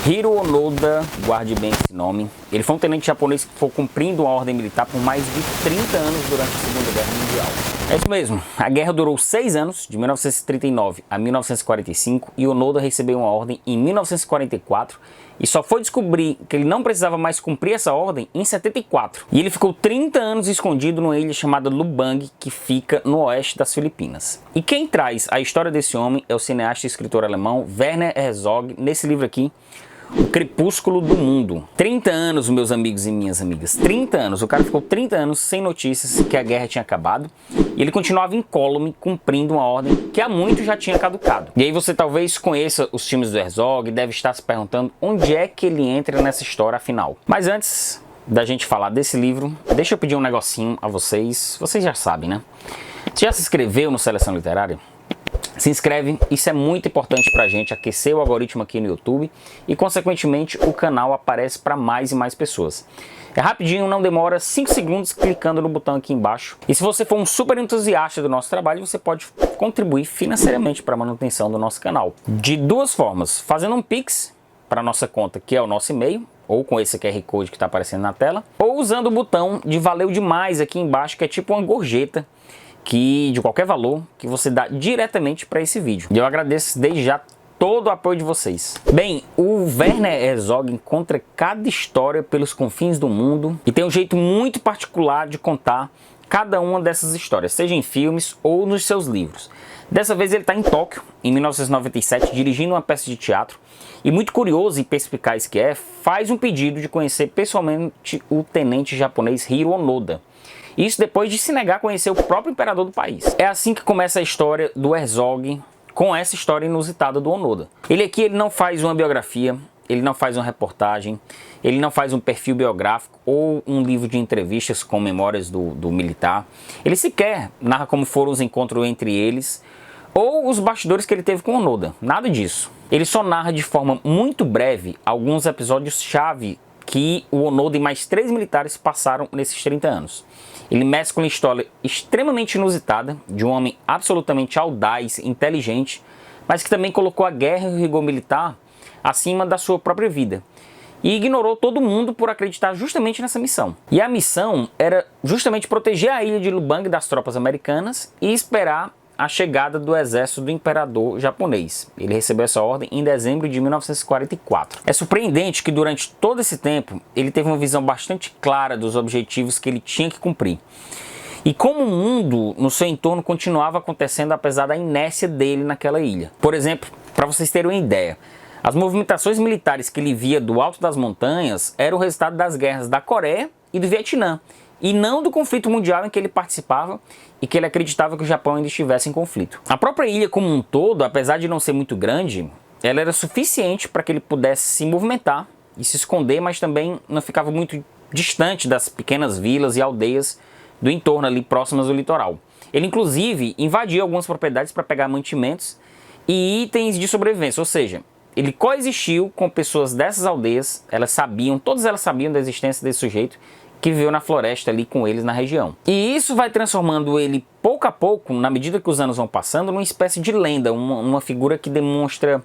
Hiro Onoda, guarde bem esse nome. Ele foi um tenente japonês que foi cumprindo uma ordem militar por mais de 30 anos durante a Segunda Guerra Mundial. É isso mesmo, a guerra durou 6 anos, de 1939 a 1945, e Onoda recebeu uma ordem em 1944 e só foi descobrir que ele não precisava mais cumprir essa ordem em 74. E ele ficou 30 anos escondido numa ilha chamada Lubang, que fica no oeste das Filipinas. E quem traz a história desse homem é o cineasta e escritor alemão Werner Herzog, nesse livro aqui, O Crepúsculo do Mundo. 30 anos, meus amigos e minhas amigas, 30 anos. O cara ficou 30 anos sem notícias que a guerra tinha acabado e ele continuava incólume, cumprindo uma ordem que há muito já tinha caducado. E aí você talvez conheça os filmes do Herzog e deve estar se perguntando onde é que ele entra nessa história afinal. Mas antes da gente falar desse livro, deixa eu pedir um negocinho a vocês. Vocês já sabem, né? Você já se inscreveu no Seleção Literária? Se inscreve, isso é muito importante pra gente aquecer o algoritmo aqui no YouTube e consequentemente o canal aparece para mais e mais pessoas. É rapidinho, não demora 5 segundos clicando no botão aqui embaixo. E se você for um super entusiasta do nosso trabalho, você pode contribuir financeiramente para a manutenção do nosso canal. De duas formas, fazendo um Pix para a nossa conta, que é o nosso e-mail, ou com esse QR Code que está aparecendo na tela, ou usando o botão de valeu demais aqui embaixo, que é tipo uma gorjeta, que de qualquer valor que você dá diretamente para esse vídeo. E eu agradeço desde já todo o apoio de vocês. Bem, o Werner Herzog encontra cada história pelos confins do mundo e tem um jeito muito particular de contar cada uma dessas histórias, seja em filmes ou nos seus livros. Dessa vez ele está em Tóquio, em 1997, dirigindo uma peça de teatro e, muito curioso e perspicaz que é, faz um pedido de conhecer pessoalmente o tenente japonês Hiro Onoda. Isso depois de se negar a conhecer o próprio imperador do país. É assim que começa a história do Herzog, com essa história inusitada do Onoda. Ele aqui não faz uma biografia, ele não faz uma reportagem, ele não faz um perfil biográfico ou um livro de entrevistas com memórias do militar. Ele sequer narra como foram os encontros entre eles ou os bastidores que ele teve com Onoda. Nada disso. Ele só narra de forma muito breve alguns episódios-chave que o Onoda e mais 3 militares passaram nesses 30 anos. Ele mescla uma história extremamente inusitada, de um homem absolutamente audaz, inteligente, mas que também colocou a guerra e o rigor militar acima da sua própria vida. E ignorou todo mundo por acreditar justamente nessa missão. E a missão era justamente proteger a ilha de Lubang das tropas americanas e esperar a chegada do exército do imperador japonês. Ele recebeu essa ordem em dezembro de 1944. É surpreendente que durante todo esse tempo ele teve uma visão bastante clara dos objetivos que ele tinha que cumprir. E como o mundo no seu entorno continuava acontecendo apesar da inércia dele naquela ilha. Por exemplo, para vocês terem uma ideia, as movimentações militares que ele via do alto das montanhas eram o resultado das guerras da Coreia e do Vietnã, e não do conflito mundial em que ele participava e que ele acreditava que o Japão ainda estivesse em conflito. A própria ilha como um todo, apesar de não ser muito grande, ela era suficiente para que ele pudesse se movimentar e se esconder, mas também não ficava muito distante das pequenas vilas e aldeias do entorno ali próximas do litoral. Ele inclusive invadia algumas propriedades para pegar mantimentos e itens de sobrevivência, ou seja, ele coexistiu com pessoas dessas aldeias, todas elas sabiam da existência desse sujeito que viveu na floresta ali com eles na região. E isso vai transformando ele pouco a pouco, na medida que os anos vão passando, numa espécie de lenda, uma figura que demonstra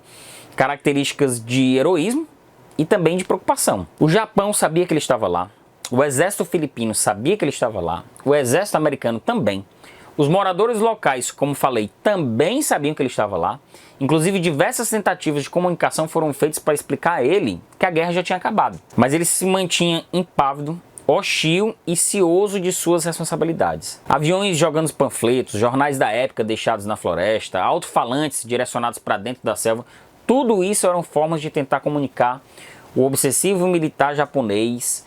características de heroísmo e também de preocupação. O Japão sabia que ele estava lá, o exército filipino sabia que ele estava lá, o exército americano também. Os moradores locais, como falei, também sabiam que ele estava lá. Inclusive, diversas tentativas de comunicação foram feitas para explicar a ele que a guerra já tinha acabado. Mas ele se mantinha impávido, hostil e cioso de suas responsabilidades. Aviões jogando panfletos, jornais da época deixados na floresta, alto-falantes direcionados para dentro da selva, tudo isso eram formas de tentar comunicar o obsessivo militar japonês.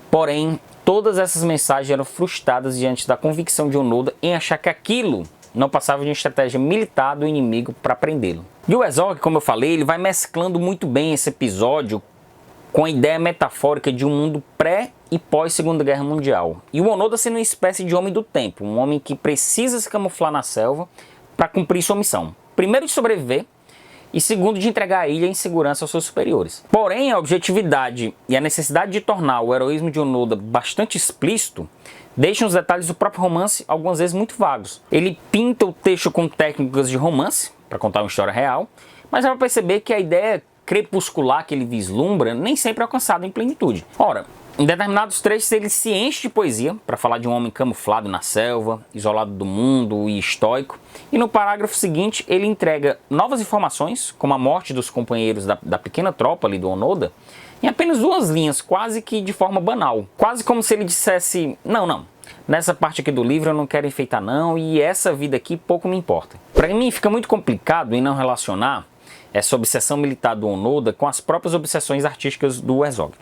Porém, todas essas mensagens eram frustradas diante da convicção de Onoda em achar que aquilo não passava de uma estratégia militar do inimigo para prendê-lo. E o Herzog, como eu falei, ele vai mesclando muito bem esse episódio com a ideia metafórica de um mundo pré e pós Segunda Guerra Mundial. E o Onoda sendo uma espécie de homem do tempo, um homem que precisa se camuflar na selva para cumprir sua missão. Primeiro, de sobreviver, e segundo, de entregar a ilha em segurança aos seus superiores. Porém, a objetividade e a necessidade de tornar o heroísmo de Onoda bastante explícito deixam os detalhes do próprio romance algumas vezes muito vagos. Ele pinta o texto com técnicas de romance, para contar uma história real, mas dá para perceber que a ideia crepuscular que ele vislumbra nem sempre é alcançado em plenitude. Ora, em determinados trechos ele se enche de poesia para falar de um homem camuflado na selva, isolado do mundo e estoico, e no parágrafo seguinte ele entrega novas informações, como a morte dos companheiros da pequena tropa ali do Onoda, em apenas 2 linhas, quase que de forma banal. Quase como se ele dissesse, não, nessa parte aqui do livro eu não quero enfeitar não, e essa vida aqui pouco me importa. Para mim fica muito complicado em não relacionar essa obsessão militar do Onoda com as próprias obsessões artísticas do Herzog.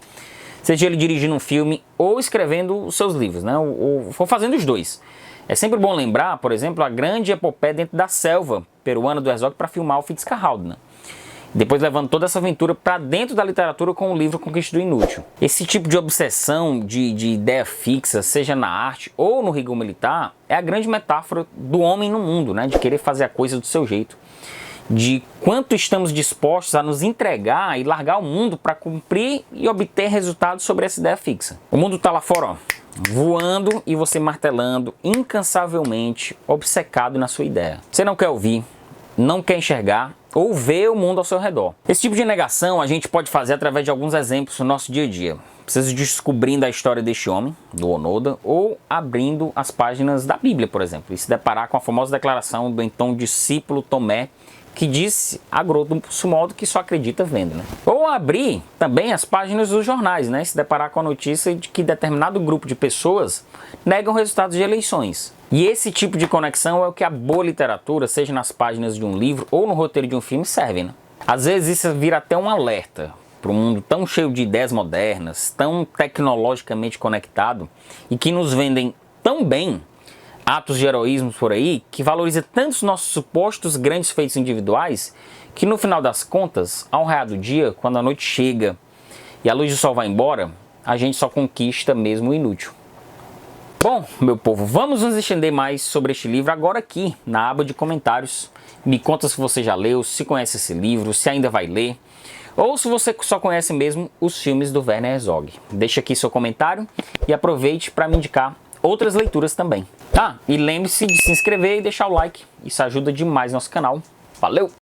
Seja ele dirigindo um filme ou escrevendo os seus livros, né? ou fazendo os dois. É sempre bom lembrar, por exemplo, a grande epopeia dentro da selva peruana do Herzog para filmar o Fitzcarraldo, né? Depois levando toda essa aventura para dentro da literatura com o livro Conquista do Inútil. Esse tipo de obsessão, de ideia fixa, seja na arte ou no rigor militar, é a grande metáfora do homem no mundo, né? De querer fazer a coisa do seu jeito. De quanto estamos dispostos a nos entregar e largar o mundo para cumprir e obter resultados sobre essa ideia fixa. O mundo está lá fora, ó, voando e você martelando incansavelmente, obcecado na sua ideia. Você não quer ouvir, não quer enxergar ou ver o mundo ao seu redor. Esse tipo de negação a gente pode fazer através de alguns exemplos no nosso dia a dia. Precisa descobrindo a história deste homem, do Onoda, ou abrindo as páginas da Bíblia, por exemplo, e se deparar com a famosa declaração do então discípulo Tomé, que disse, a grosso modo, que só acredita vendo, né? Ou abrir também as páginas dos jornais, né? Se deparar com a notícia de que determinado grupo de pessoas negam resultados de eleições. E esse tipo de conexão é o que a boa literatura, seja nas páginas de um livro ou no roteiro de um filme, serve, né? Às vezes isso vira até um alerta para um mundo tão cheio de ideias modernas, tão tecnologicamente conectado e que nos vendem tão bem atos de heroísmo por aí, que valoriza tanto os nossos supostos grandes feitos individuais, que no final das contas, ao raiar do dia, quando a noite chega e a luz do sol vai embora, a gente só conquista mesmo o inútil. Bom, meu povo, vamos nos estender mais sobre este livro agora aqui, na aba de comentários. Me conta se você já leu, se conhece esse livro, se ainda vai ler, ou se você só conhece mesmo os filmes do Werner Herzog. Deixa aqui seu comentário e aproveite para me indicar outras leituras também. E lembre-se de se inscrever e deixar o like, isso ajuda demais nosso canal. Valeu!